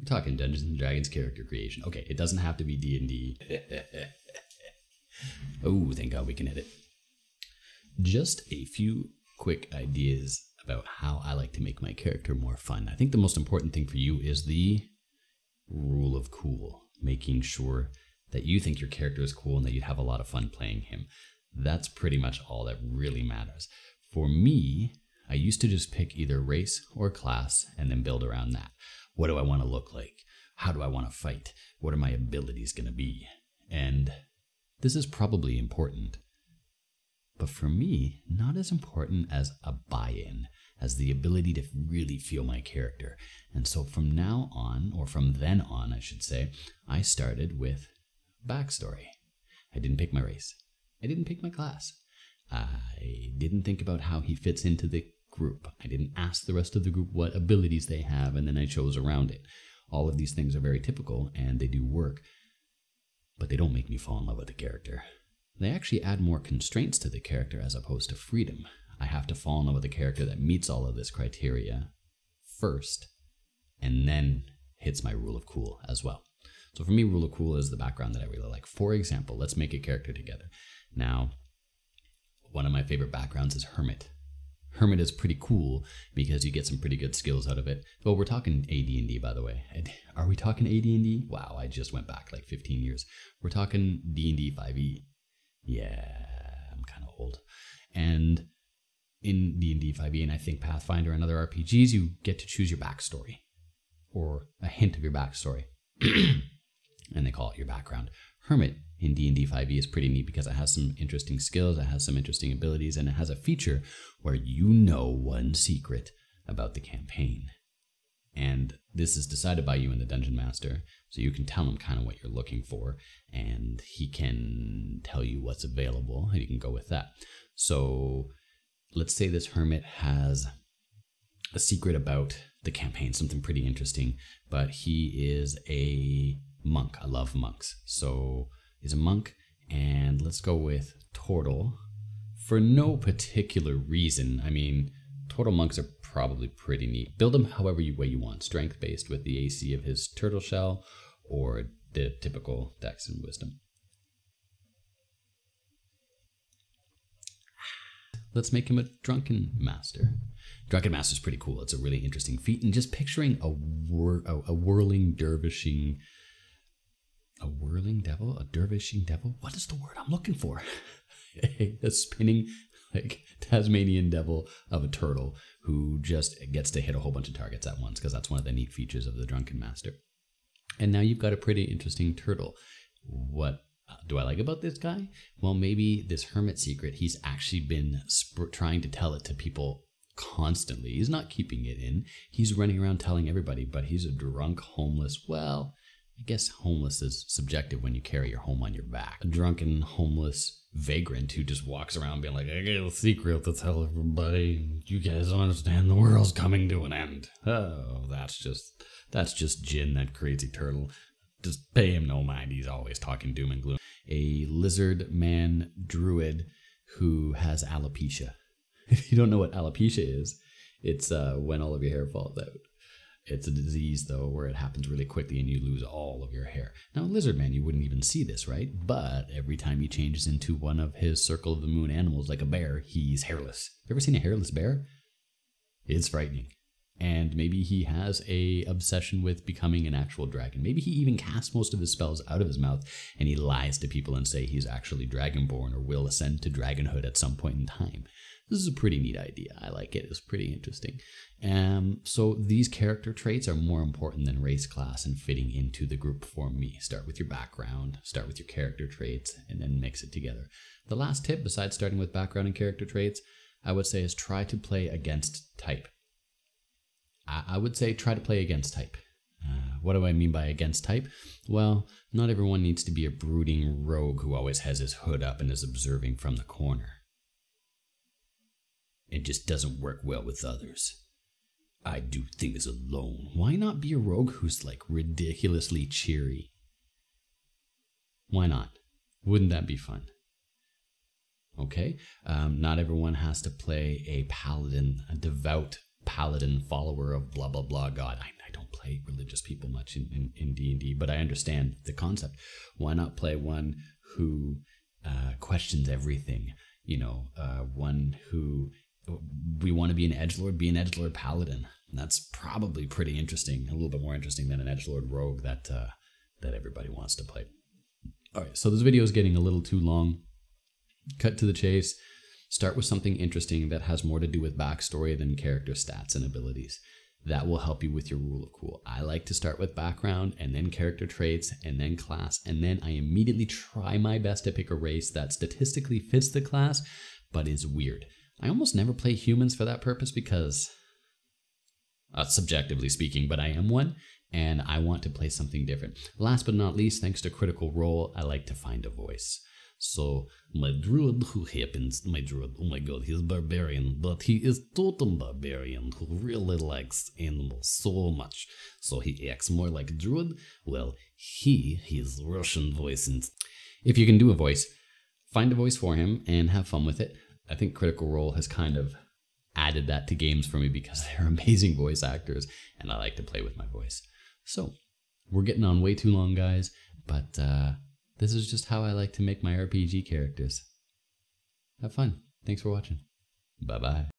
We're talking Dungeons and Dragons character creation. Okay, it doesn't have to be D&D. Oh, thank God we can edit. Just a few quick ideas about how I like to make my character more fun. I think the most important thing for you is the rule of cool, making sure that you think your character is cool and that you'd have a lot of fun playing him. That's pretty much all that really matters. For me, I used to just pick either race or class and then build around that. What do I want to look like? How do I want to fight? What are my abilities going to be? And this is probably important, but for me, not as important as a buy-in, as the ability to really feel my character. And so from now on, or from then on, I should say, I started with backstory. I didn't pick my race. I didn't pick my class. I didn't think about how he fits into the group. I didn't ask the rest of the group what abilities they have, and then I chose around it. All of these things are very typical, and they do work, but they don't make me fall in love with the character. They actually add more constraints to the character as opposed to freedom. I have to fall in love with a character that meets all of this criteria first, and then hits my rule of cool as well. So for me, rule of cool is the background that I really like. For example, let's make a character together. Now, one of my favorite backgrounds is Hermit. Hermit is pretty cool because you get some pretty good skills out of it. Well, we're talking AD&D, by the way. Are we talking AD&D? Wow, I just went back like 15 years. We're talking D&D 5e. Yeah, I'm kind of old. And in D&D 5e, and I think Pathfinder and other RPGs, you get to choose your backstory, or a hint of your backstory. And they call it your background. Hermit in D&D 5e is pretty neat because it has some interesting skills, it has some interesting abilities, and it has a feature where you know one secret about the campaign. And this is decided by you and the Dungeon Master, so you can tell him kind of what you're looking for, and he can tell you what's available, and you can go with that. So let's say this Hermit has a secret about the campaign, something pretty interesting, but he is a monk. I love monks. So he's a monk, and let's go with Turtle for no particular reason. I mean, Turtle monks are probably pretty neat. Build them however way you want, strength based with the AC of his turtle shell or the typical dex and wisdom. Let's make him a Drunken Master. Drunken Master is pretty cool. It's a really interesting feat, and just picturing a whirling dervishing. A whirling devil? A dervishing devil? What is the word I'm looking for? A spinning, like, Tasmanian devil of a turtle who just gets to hit a whole bunch of targets at once, because that's one of the neat features of the Drunken Master. And now you've got a pretty interesting turtle. What do I like about this guy? Well, maybe this hermit secret, he's actually been trying to tell it to people constantly. He's not keeping it in. He's running around telling everybody, but he's a drunk, homeless, well, I guess homeless is subjective when you carry your home on your back. A drunken, homeless vagrant who just walks around being like, I got a secret to tell everybody. You guys don't understand, the world's coming to an end. Oh, that's just Jin, that crazy turtle. Just pay him no mind, he's always talking doom and gloom. A lizard man druid who has alopecia. If you don't know what alopecia is, it's when all of your hair falls out. It's a disease, though, where it happens really quickly and you lose all of your hair. Now, Lizard Man, you wouldn't even see this, right? But every time he changes into one of his Circle of the Moon animals, like a bear, he's hairless. You ever seen a hairless bear? It's frightening. And maybe he has a obsession with becoming an actual dragon. Maybe he even casts most of his spells out of his mouth, and he lies to people and say he's actually dragonborn or will ascend to dragonhood at some point in time. This is a pretty neat idea. I like it. It's pretty interesting. So these character traits are more important than race, class, and fitting into the group for me. Start with your background, start with your character traits, and then mix it together. The last tip, besides starting with background and character traits, I would say is try to play against type. I would say try to play against type. What do I mean by against type? Well, not everyone needs to be a brooding rogue who always has his hood up and is observing from the corner. It just doesn't work well with others. I do things alone. Why not be a rogue who's like ridiculously cheery? Why not? Wouldn't that be fun? Okay, not everyone has to play a paladin, a devout paladin follower of blah blah blah god. I don't play religious people much in D&D, but I understand the concept. Why not play one who questions everything? You know, one who, we want to be an edgelord, be an edgelord paladin. And that's probably pretty interesting, a little bit more interesting than an edgelord rogue that everybody wants to play. All right, so this video is getting a little too long. Cut to the chase. Start with something interesting that has more to do with backstory than character stats and abilities. That will help you with your rule of cool. I like to start with background and then character traits and then class, and then I immediately try my best to pick a race that statistically fits the class but is weird. I almost never play humans for that purpose because, subjectively speaking, but I am one and I want to play something different. Last but not least, thanks to Critical Role, I like to find a voice. So my druid who happens, my druid, oh my god, he's barbarian, but he is totem barbarian who really likes animals so much. So he acts more like a druid. Well, his Russian voice. And if you can do a voice, find a voice for him and have fun with it. I think Critical Role has kind of added that to games for me because they're amazing voice actors and I like to play with my voice. So we're getting on way too long, guys, but this is just how I like to make my RPG characters. Have fun. Thanks for watching. Bye-bye.